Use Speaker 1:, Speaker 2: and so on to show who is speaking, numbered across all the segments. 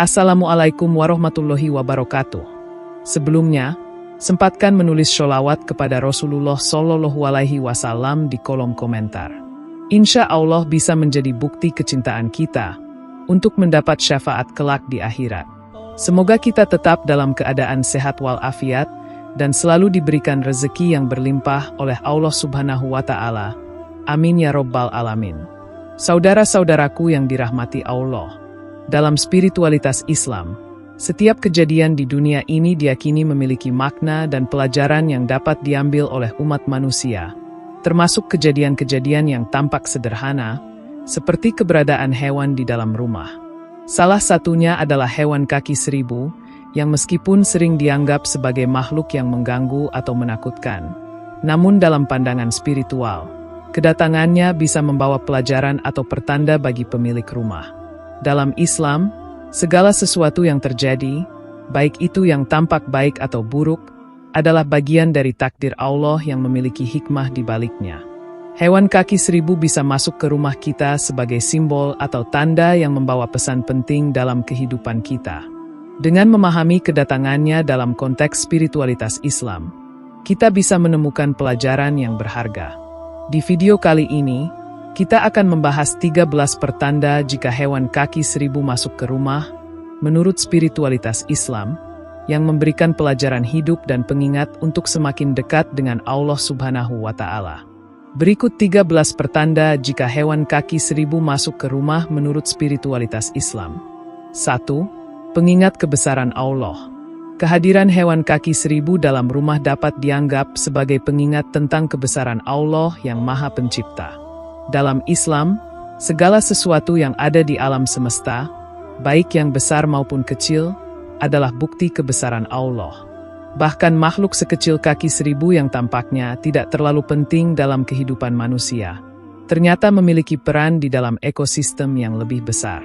Speaker 1: Assalamualaikum warahmatullahi wabarakatuh. Sebelumnya, sempatkan menulis sholawat kepada Rasulullah Shallallahu Alaihi Wasallam di kolom komentar. Insya Allah bisa menjadi bukti kecintaan kita untuk mendapat syafaat kelak di akhirat. Semoga kita tetap dalam keadaan sehat walafiat dan selalu diberikan rezeki yang berlimpah oleh Allah Subhanahu wa Ta'ala. Amin ya Rabbal Alamin. Saudara-saudaraku yang dirahmati Allah, dalam spiritualitas Islam, setiap kejadian di dunia ini diyakini memiliki makna dan pelajaran yang dapat diambil oleh umat manusia, termasuk kejadian-kejadian yang tampak sederhana, seperti keberadaan hewan di dalam rumah. Salah satunya adalah hewan kaki seribu, yang meskipun sering dianggap sebagai makhluk yang mengganggu atau menakutkan, namun dalam pandangan spiritual, kedatangannya bisa membawa pelajaran atau pertanda bagi pemilik rumah. Dalam Islam, segala sesuatu yang terjadi, baik itu yang tampak baik atau buruk, adalah bagian dari takdir Allah yang memiliki hikmah di baliknya. Hewan kaki seribu bisa masuk ke rumah kita sebagai simbol atau tanda yang membawa pesan penting dalam kehidupan kita. Dengan memahami kedatangannya dalam konteks spiritualitas Islam, kita bisa menemukan pelajaran yang berharga. Di video kali ini, kita akan membahas 13 pertanda jika hewan kaki seribu masuk ke rumah, menurut spiritualitas Islam, yang memberikan pelajaran hidup dan pengingat untuk semakin dekat dengan Allah Subhanahu wa Ta'ala. Berikut 13 pertanda jika hewan kaki seribu masuk ke rumah menurut spiritualitas Islam. 1. Pengingat kebesaran Allah. Kehadiran hewan kaki seribu dalam rumah dapat dianggap sebagai pengingat tentang kebesaran Allah yang Maha Pencipta. Dalam Islam, segala sesuatu yang ada di alam semesta, baik yang besar maupun kecil, adalah bukti kebesaran Allah. Bahkan makhluk sekecil kaki seribu yang tampaknya tidak terlalu penting dalam kehidupan manusia, ternyata memiliki peran di dalam ekosistem yang lebih besar.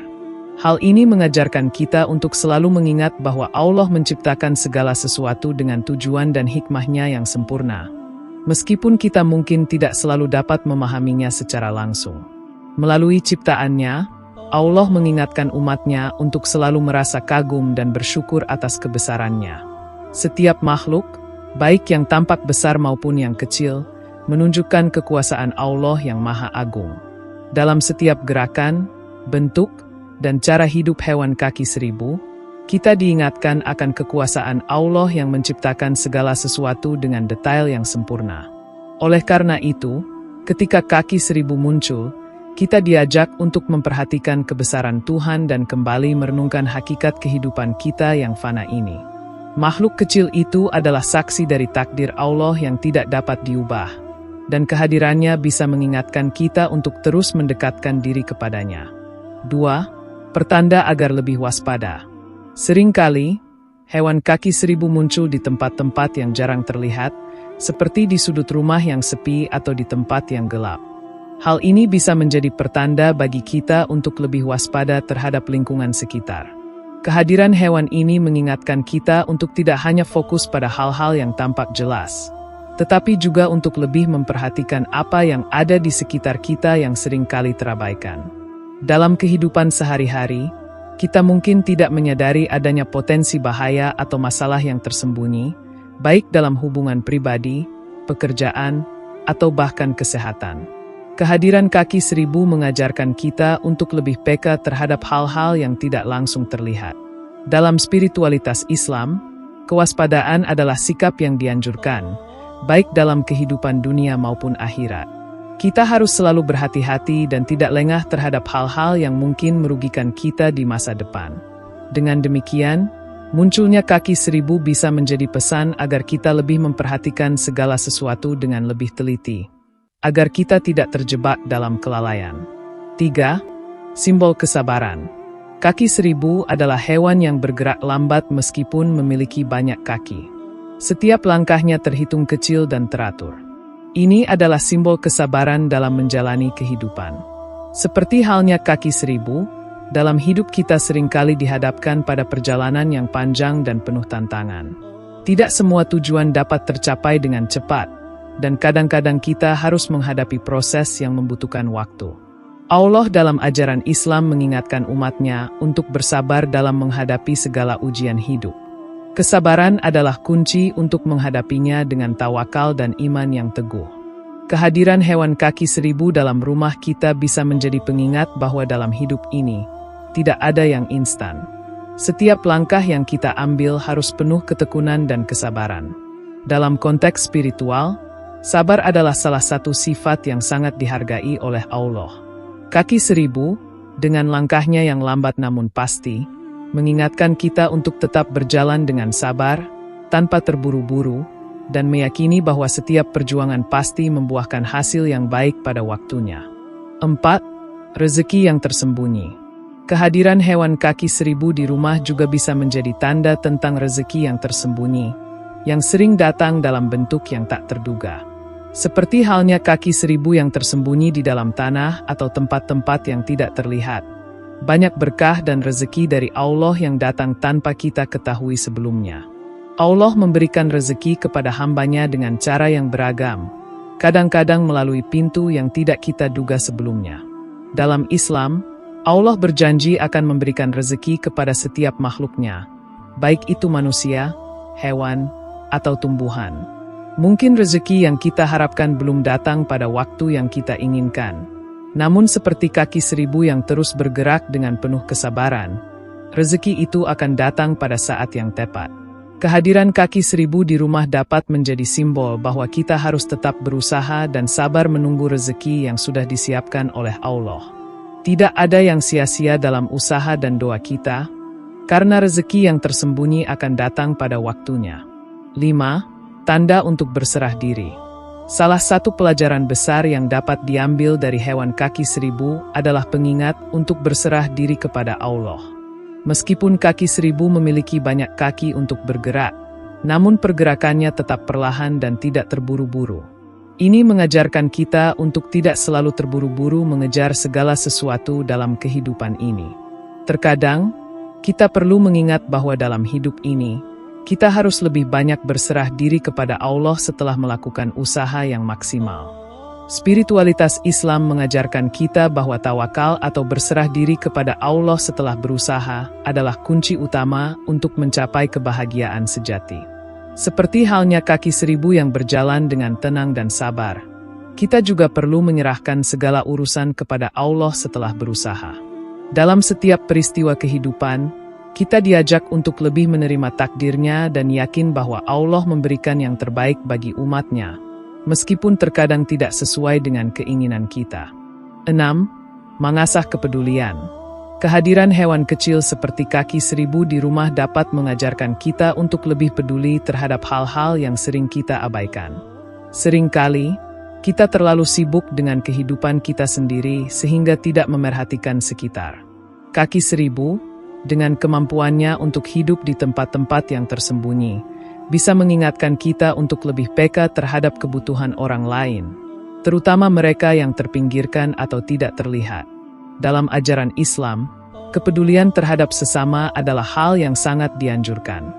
Speaker 1: Hal ini mengajarkan kita untuk selalu mengingat bahwa Allah menciptakan segala sesuatu dengan tujuan dan hikmahnya yang sempurna. Meskipun kita mungkin tidak selalu dapat memahaminya secara langsung. Melalui ciptaannya, Allah mengingatkan umatnya untuk selalu merasa kagum dan bersyukur atas kebesarannya. Setiap makhluk, baik yang tampak besar maupun yang kecil, menunjukkan kekuasaan Allah yang Maha Agung. Dalam setiap gerakan, bentuk, dan cara hidup hewan kaki seribu, kita diingatkan akan kekuasaan Allah yang menciptakan segala sesuatu dengan detail yang sempurna. Oleh karena itu, ketika kaki seribu muncul, kita diajak untuk memperhatikan kebesaran Tuhan dan kembali merenungkan hakikat kehidupan kita yang fana ini. Makhluk kecil itu adalah saksi dari takdir Allah yang tidak dapat diubah, dan kehadirannya bisa mengingatkan kita untuk terus mendekatkan diri kepadanya. 2. Pertanda agar lebih waspada. Seringkali, hewan kaki seribu muncul di tempat-tempat yang jarang terlihat, seperti di sudut rumah yang sepi atau di tempat yang gelap. Hal ini bisa menjadi pertanda bagi kita untuk lebih waspada terhadap lingkungan sekitar. Kehadiran hewan ini mengingatkan kita untuk tidak hanya fokus pada hal-hal yang tampak jelas, tetapi juga untuk lebih memperhatikan apa yang ada di sekitar kita yang seringkali terabaikan. Dalam kehidupan sehari-hari, kita mungkin tidak menyadari adanya potensi bahaya atau masalah yang tersembunyi, baik dalam hubungan pribadi, pekerjaan, atau bahkan kesehatan. Kehadiran kaki seribu mengajarkan kita untuk lebih peka terhadap hal-hal yang tidak langsung terlihat. Dalam spiritualitas Islam, kewaspadaan adalah sikap yang dianjurkan, baik dalam kehidupan dunia maupun akhirat. Kita harus selalu berhati-hati dan tidak lengah terhadap hal-hal yang mungkin merugikan kita di masa depan. Dengan demikian, munculnya kaki seribu bisa menjadi pesan agar kita lebih memperhatikan segala sesuatu dengan lebih teliti, agar kita tidak terjebak dalam kelalaian. 3. Simbol kesabaran. Kaki seribu adalah hewan yang bergerak lambat meskipun memiliki banyak kaki. Setiap langkahnya terhitung kecil dan teratur. Ini adalah simbol kesabaran dalam menjalani kehidupan. Seperti halnya kaki seribu, dalam hidup kita seringkali dihadapkan pada perjalanan yang panjang dan penuh tantangan. Tidak semua tujuan dapat tercapai dengan cepat, dan kadang-kadang kita harus menghadapi proses yang membutuhkan waktu. Allah dalam ajaran Islam mengingatkan umatnya untuk bersabar dalam menghadapi segala ujian hidup. Kesabaran adalah kunci untuk menghadapinya dengan tawakal dan iman yang teguh. Kehadiran hewan kaki 1000 dalam rumah kita bisa menjadi pengingat bahwa dalam hidup ini, tidak ada yang instan. Setiap langkah yang kita ambil harus penuh ketekunan dan kesabaran. Dalam konteks spiritual, sabar adalah salah satu sifat yang sangat dihargai oleh Allah. Kaki 1000, dengan langkahnya yang lambat namun pasti, mengingatkan kita untuk tetap berjalan dengan sabar, tanpa terburu-buru, dan meyakini bahwa setiap perjuangan pasti membuahkan hasil yang baik pada waktunya. 4. Rezeki yang tersembunyi. Kehadiran hewan kaki 1000 di rumah juga bisa menjadi tanda tentang rezeki yang tersembunyi, yang sering datang dalam bentuk yang tak terduga. Seperti halnya kaki 1000 yang tersembunyi di dalam tanah atau tempat-tempat yang tidak terlihat. Banyak berkah dan rezeki dari Allah yang datang tanpa kita ketahui sebelumnya. Allah memberikan rezeki kepada hambanya dengan cara yang beragam, kadang-kadang melalui pintu yang tidak kita duga sebelumnya. Dalam Islam, Allah berjanji akan memberikan rezeki kepada setiap makhluknya, baik itu manusia, hewan, atau tumbuhan. Mungkin rezeki yang kita harapkan belum datang pada waktu yang kita inginkan. Namun seperti kaki 1000 yang terus bergerak dengan penuh kesabaran, rezeki itu akan datang pada saat yang tepat. Kehadiran kaki 1000 di rumah dapat menjadi simbol bahwa kita harus tetap berusaha dan sabar menunggu rezeki yang sudah disiapkan oleh Allah. Tidak ada yang sia-sia dalam usaha dan doa kita, karena rezeki yang tersembunyi akan datang pada waktunya. 5. Tanda untuk berserah diri. Salah satu pelajaran besar yang dapat diambil dari hewan kaki 1000 adalah pengingat untuk berserah diri kepada Allah. Meskipun kaki 1000 memiliki banyak kaki untuk bergerak, namun pergerakannya tetap perlahan dan tidak terburu-buru. Ini mengajarkan kita untuk tidak selalu terburu-buru mengejar segala sesuatu dalam kehidupan ini. Terkadang, kita perlu mengingat bahwa dalam hidup ini, kita harus lebih banyak berserah diri kepada Allah setelah melakukan usaha yang maksimal. Spiritualitas Islam mengajarkan kita bahwa tawakal atau berserah diri kepada Allah setelah berusaha adalah kunci utama untuk mencapai kebahagiaan sejati. Seperti halnya kaki 1000 yang berjalan dengan tenang dan sabar, kita juga perlu menyerahkan segala urusan kepada Allah setelah berusaha. Dalam setiap peristiwa kehidupan, kita diajak untuk lebih menerima takdirnya dan yakin bahwa Allah memberikan yang terbaik bagi umatnya, meskipun terkadang tidak sesuai dengan keinginan kita. 6. Mengasah kepedulian. Kehadiran hewan kecil seperti kaki 1000 di rumah dapat mengajarkan kita untuk lebih peduli terhadap hal-hal yang sering kita abaikan. Seringkali, kita terlalu sibuk dengan kehidupan kita sendiri sehingga tidak memerhatikan sekitar. Kaki 1000, dengan kemampuannya untuk hidup di tempat-tempat yang tersembunyi, bisa mengingatkan kita untuk lebih peka terhadap kebutuhan orang lain, terutama mereka yang terpinggirkan atau tidak terlihat. Dalam ajaran Islam, kepedulian terhadap sesama adalah hal yang sangat dianjurkan.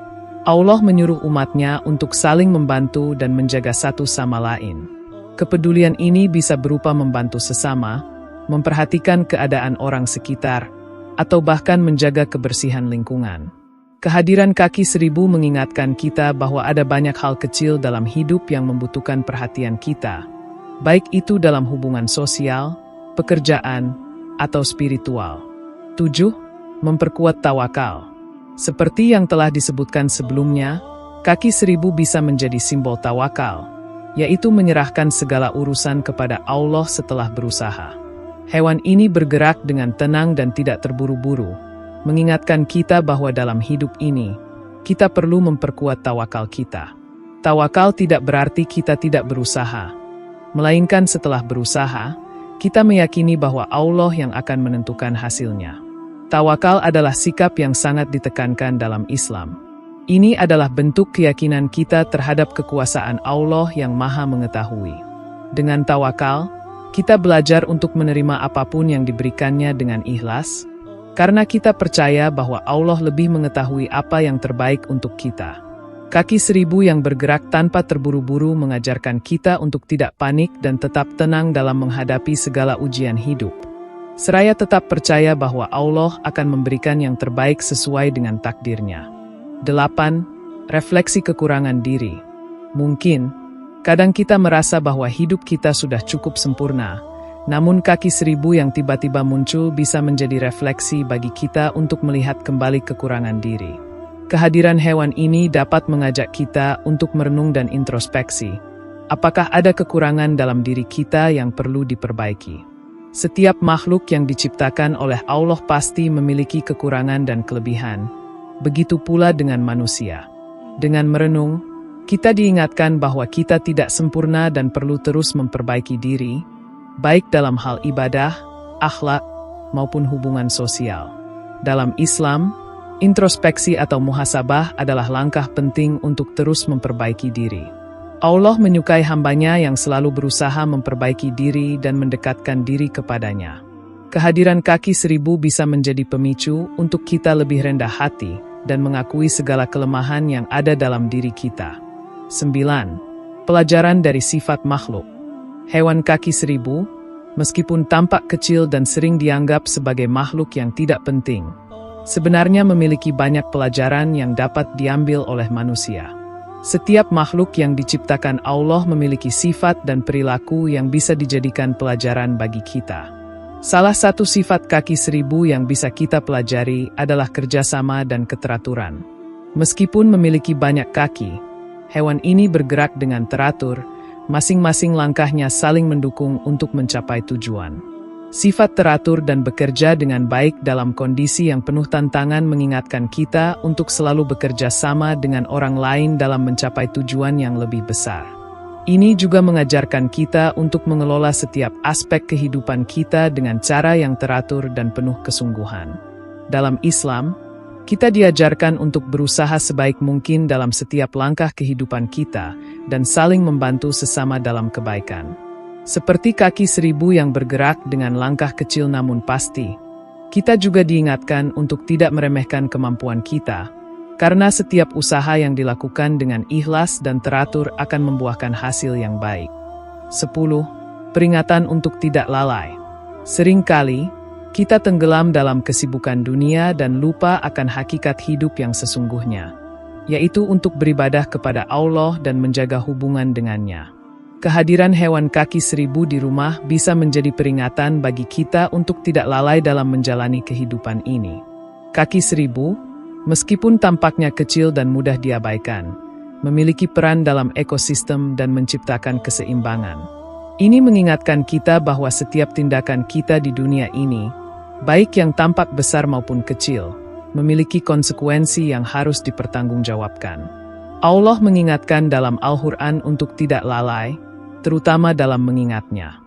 Speaker 1: Allah menyuruh umatnya untuk saling membantu dan menjaga satu sama lain. Kepedulian ini bisa berupa membantu sesama, memperhatikan keadaan orang sekitar, atau bahkan menjaga kebersihan lingkungan. Kehadiran kaki 1000 mengingatkan kita bahwa ada banyak hal kecil dalam hidup yang membutuhkan perhatian kita, baik itu dalam hubungan sosial, pekerjaan, atau spiritual. 7. Memperkuat tawakal. Seperti yang telah disebutkan sebelumnya, kaki 1000 bisa menjadi simbol tawakal, yaitu menyerahkan segala urusan kepada Allah setelah berusaha. Hewan ini bergerak dengan tenang dan tidak terburu-buru, mengingatkan kita bahwa dalam hidup ini, kita perlu memperkuat tawakal kita. Tawakal tidak berarti kita tidak berusaha, melainkan setelah berusaha, kita meyakini bahwa Allah yang akan menentukan hasilnya. Tawakal adalah sikap yang sangat ditekankan dalam Islam. Ini adalah bentuk keyakinan kita terhadap kekuasaan Allah yang Maha Mengetahui. Dengan tawakal, kita belajar untuk menerima apapun yang diberikannya dengan ikhlas, karena kita percaya bahwa Allah lebih mengetahui apa yang terbaik untuk kita. Kaki 1000 yang bergerak tanpa terburu-buru mengajarkan kita untuk tidak panik dan tetap tenang dalam menghadapi segala ujian hidup. seraya tetap percaya bahwa Allah akan memberikan yang terbaik sesuai dengan takdirnya. 8. Refleksi kekurangan diri. Mungkin, kadang kita merasa bahwa hidup kita sudah cukup sempurna, namun kaki 1000 yang tiba-tiba muncul bisa menjadi refleksi bagi kita untuk melihat kembali kekurangan diri. Kehadiran hewan ini dapat mengajak kita untuk merenung dan introspeksi. Apakah ada kekurangan dalam diri kita yang perlu diperbaiki? Setiap makhluk yang diciptakan oleh Allah pasti memiliki kekurangan dan kelebihan. Begitu pula dengan manusia. Dengan merenung, kita diingatkan bahwa kita tidak sempurna dan perlu terus memperbaiki diri, baik dalam hal ibadah, akhlak, maupun hubungan sosial. Dalam Islam, introspeksi atau muhasabah adalah langkah penting untuk terus memperbaiki diri. Allah menyukai hambanya yang selalu berusaha memperbaiki diri dan mendekatkan diri kepadanya. Kehadiran kaki 1000 bisa menjadi pemicu untuk kita lebih rendah hati dan mengakui segala kelemahan yang ada dalam diri kita. 9. Pelajaran dari sifat makhluk. Hewan kaki 1000, meskipun tampak kecil dan sering dianggap sebagai makhluk yang tidak penting, sebenarnya memiliki banyak pelajaran yang dapat diambil oleh manusia. Setiap makhluk yang diciptakan Allah memiliki sifat dan perilaku yang bisa dijadikan pelajaran bagi kita. Salah satu sifat kaki 1000 yang bisa kita pelajari adalah kerjasama dan keteraturan. Meskipun memiliki banyak kaki, hewan ini bergerak dengan teratur, masing-masing langkahnya saling mendukung untuk mencapai tujuan. Sifat teratur dan bekerja dengan baik dalam kondisi yang penuh tantangan mengingatkan kita untuk selalu bekerja sama dengan orang lain dalam mencapai tujuan yang lebih besar. Ini juga mengajarkan kita untuk mengelola setiap aspek kehidupan kita dengan cara yang teratur dan penuh kesungguhan. Dalam Islam, kita diajarkan untuk berusaha sebaik mungkin dalam setiap langkah kehidupan kita dan saling membantu sesama dalam kebaikan. Seperti kaki 1000 yang bergerak dengan langkah kecil namun pasti, kita juga diingatkan untuk tidak meremehkan kemampuan kita, karena setiap usaha yang dilakukan dengan ikhlas dan teratur akan membuahkan hasil yang baik. 10. Peringatan untuk tidak lalai. Seringkali, kita tenggelam dalam kesibukan dunia dan lupa akan hakikat hidup yang sesungguhnya, yaitu untuk beribadah kepada Allah dan menjaga hubungan dengannya. Kehadiran hewan kaki 1000 di rumah bisa menjadi peringatan bagi kita untuk tidak lalai dalam menjalani kehidupan ini. Kaki 1000, meskipun tampaknya kecil dan mudah diabaikan, memiliki peran dalam ekosistem dan menciptakan keseimbangan. Ini mengingatkan kita bahwa setiap tindakan kita di dunia ini, baik yang tampak besar maupun kecil, memiliki konsekuensi yang harus dipertanggungjawabkan. Allah mengingatkan dalam Al-Quran untuk tidak lalai, terutama dalam mengingatnya.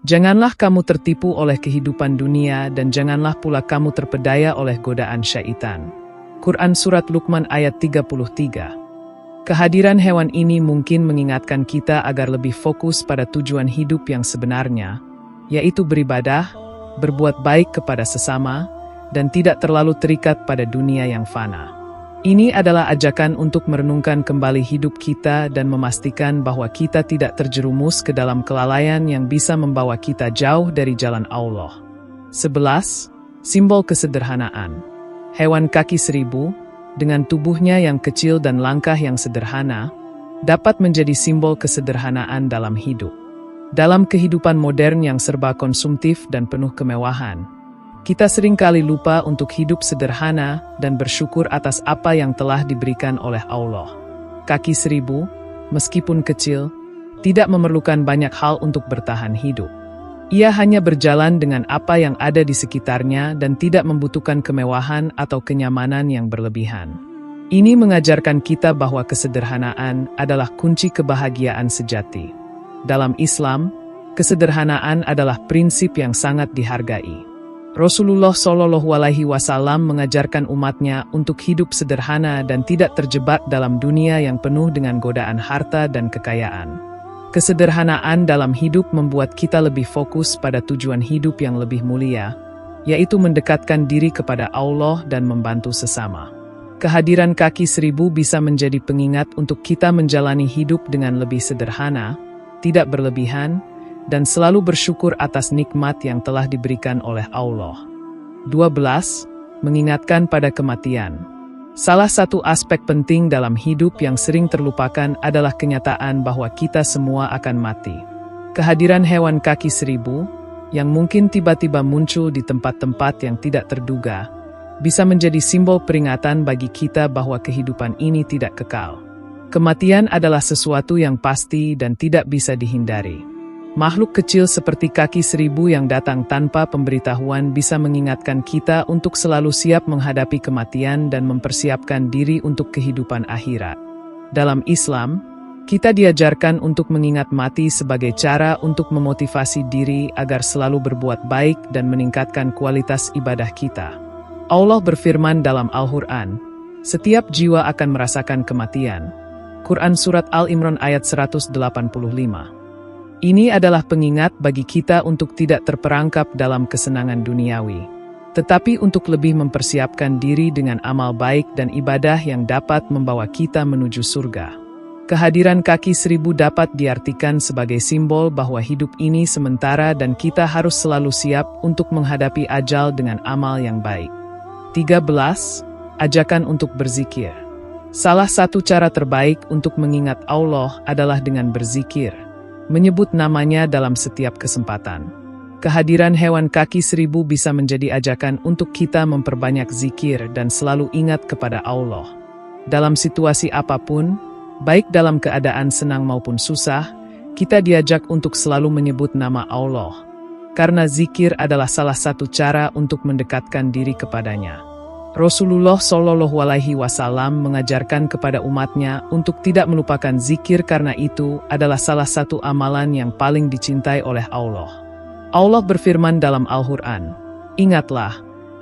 Speaker 1: Janganlah kamu tertipu oleh kehidupan dunia dan janganlah pula kamu terpedaya oleh godaan syaitan. Quran Surat Luqman ayat 33. Kehadiran hewan ini mungkin mengingatkan kita agar lebih fokus pada tujuan hidup yang sebenarnya, yaitu beribadah, berbuat baik kepada sesama, dan tidak terlalu terikat pada dunia yang fana. Ini adalah ajakan untuk merenungkan kembali hidup kita dan memastikan bahwa kita tidak terjerumus ke dalam kelalaian yang bisa membawa kita jauh dari jalan Allah. 11. Simbol kesederhanaan. Hewan kaki 1000, dengan tubuhnya yang kecil dan langkah yang sederhana, dapat menjadi simbol kesederhanaan dalam hidup. Dalam kehidupan modern yang serba konsumtif dan penuh kemewahan, kita seringkali lupa untuk hidup sederhana dan bersyukur atas apa yang telah diberikan oleh Allah. Kaki 1000, meskipun kecil, tidak memerlukan banyak hal untuk bertahan hidup. Ia hanya berjalan dengan apa yang ada di sekitarnya dan tidak membutuhkan kemewahan atau kenyamanan yang berlebihan. Ini mengajarkan kita bahwa kesederhanaan adalah kunci kebahagiaan sejati. Dalam Islam, kesederhanaan adalah prinsip yang sangat dihargai. Rasulullah SAW mengajarkan umatnya untuk hidup sederhana dan tidak terjebak dalam dunia yang penuh dengan godaan harta dan kekayaan. Kesederhanaan dalam hidup membuat kita lebih fokus pada tujuan hidup yang lebih mulia, yaitu mendekatkan diri kepada Allah dan membantu sesama. Kehadiran kaki 1000 bisa menjadi pengingat untuk kita menjalani hidup dengan lebih sederhana, tidak berlebihan, dan selalu bersyukur atas nikmat yang telah diberikan oleh Allah. 12. Mengingatkan pada kematian. Salah satu aspek penting dalam hidup yang sering terlupakan adalah kenyataan bahwa kita semua akan mati. Kehadiran hewan kaki 1000, yang mungkin tiba-tiba muncul di tempat-tempat yang tidak terduga, bisa menjadi simbol peringatan bagi kita bahwa kehidupan ini tidak kekal. Kematian adalah sesuatu yang pasti dan tidak bisa dihindari. Makhluk kecil seperti kaki 1000 yang datang tanpa pemberitahuan bisa mengingatkan kita untuk selalu siap menghadapi kematian dan mempersiapkan diri untuk kehidupan akhirat. Dalam Islam, kita diajarkan untuk mengingat mati sebagai cara untuk memotivasi diri agar selalu berbuat baik dan meningkatkan kualitas ibadah kita. Allah berfirman dalam Al-Quran, "Setiap jiwa akan merasakan kematian." Quran Surat Al-Imran ayat 185. Ini adalah pengingat bagi kita untuk tidak terperangkap dalam kesenangan duniawi, tetapi untuk lebih mempersiapkan diri dengan amal baik dan ibadah yang dapat membawa kita menuju surga. Kehadiran kaki 1000 dapat diartikan sebagai simbol bahwa hidup ini sementara dan kita harus selalu siap untuk menghadapi ajal dengan amal yang baik. 13. Ajakan untuk berzikir. Salah satu cara terbaik untuk mengingat Allah adalah dengan berzikir, menyebut namanya dalam setiap kesempatan. Kehadiran hewan kaki 1000 bisa menjadi ajakan untuk kita memperbanyak zikir dan selalu ingat kepada Allah. Dalam situasi apapun, baik dalam keadaan senang maupun susah, kita diajak untuk selalu menyebut nama Allah, karena zikir adalah salah satu cara untuk mendekatkan diri kepadanya. Rasulullah Shallallahu Alaihi Wasallam mengajarkan kepada umatnya untuk tidak melupakan zikir karena itu adalah salah satu amalan yang paling dicintai oleh Allah. Allah berfirman dalam Al-Quran, "Ingatlah,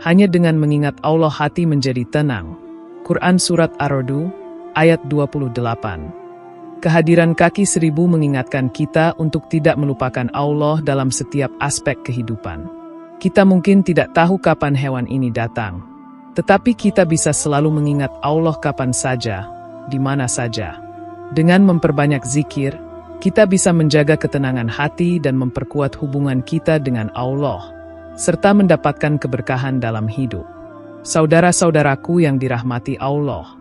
Speaker 1: hanya dengan mengingat Allah hati menjadi tenang." Quran Surat Ar-Ra'd ayat 28. Kehadiran kaki 1000 mengingatkan kita untuk tidak melupakan Allah dalam setiap aspek kehidupan. Kita mungkin tidak tahu kapan hewan ini datang, tetapi kita bisa selalu mengingat Allah kapan saja, di mana saja. Dengan memperbanyak zikir, kita bisa menjaga ketenangan hati dan memperkuat hubungan kita dengan Allah, serta mendapatkan keberkahan dalam hidup. Saudara-saudaraku yang dirahmati Allah,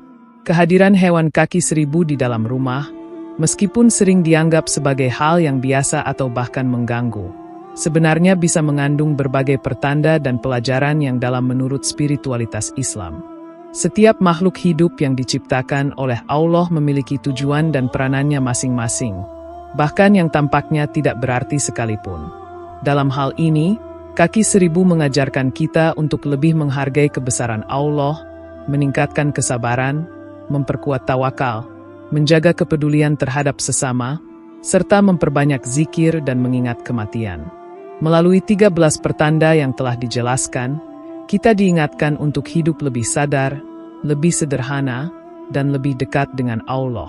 Speaker 1: kehadiran hewan kaki 1000 di dalam rumah, meskipun sering dianggap sebagai hal yang biasa atau bahkan mengganggu, sebenarnya bisa mengandung berbagai pertanda dan pelajaran yang dalam menurut spiritualitas Islam. Setiap makhluk hidup yang diciptakan oleh Allah memiliki tujuan dan peranannya masing-masing, bahkan yang tampaknya tidak berarti sekalipun. Dalam hal ini, kaki 1000 mengajarkan kita untuk lebih menghargai kebesaran Allah, meningkatkan kesabaran, memperkuat tawakal, menjaga kepedulian terhadap sesama, serta memperbanyak zikir dan mengingat kematian. Melalui 13 pertanda yang telah dijelaskan, kita diingatkan untuk hidup lebih sadar, lebih sederhana, dan lebih dekat dengan Allah.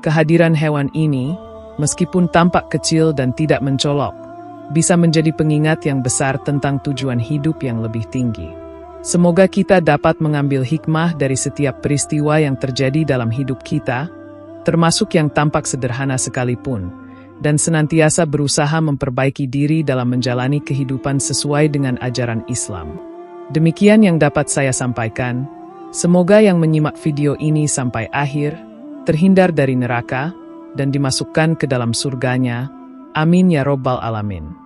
Speaker 1: Kehadiran hewan ini, meskipun tampak kecil dan tidak mencolok, bisa menjadi pengingat yang besar tentang tujuan hidup yang lebih tinggi. Semoga kita dapat mengambil hikmah dari setiap peristiwa yang terjadi dalam hidup kita, termasuk yang tampak sederhana sekalipun, dan senantiasa berusaha memperbaiki diri dalam menjalani kehidupan sesuai dengan ajaran Islam. Demikian yang dapat saya sampaikan. Semoga yang menyimak video ini sampai akhir, terhindar dari neraka, dan dimasukkan ke dalam surganya. Amin ya Robbal Alamin.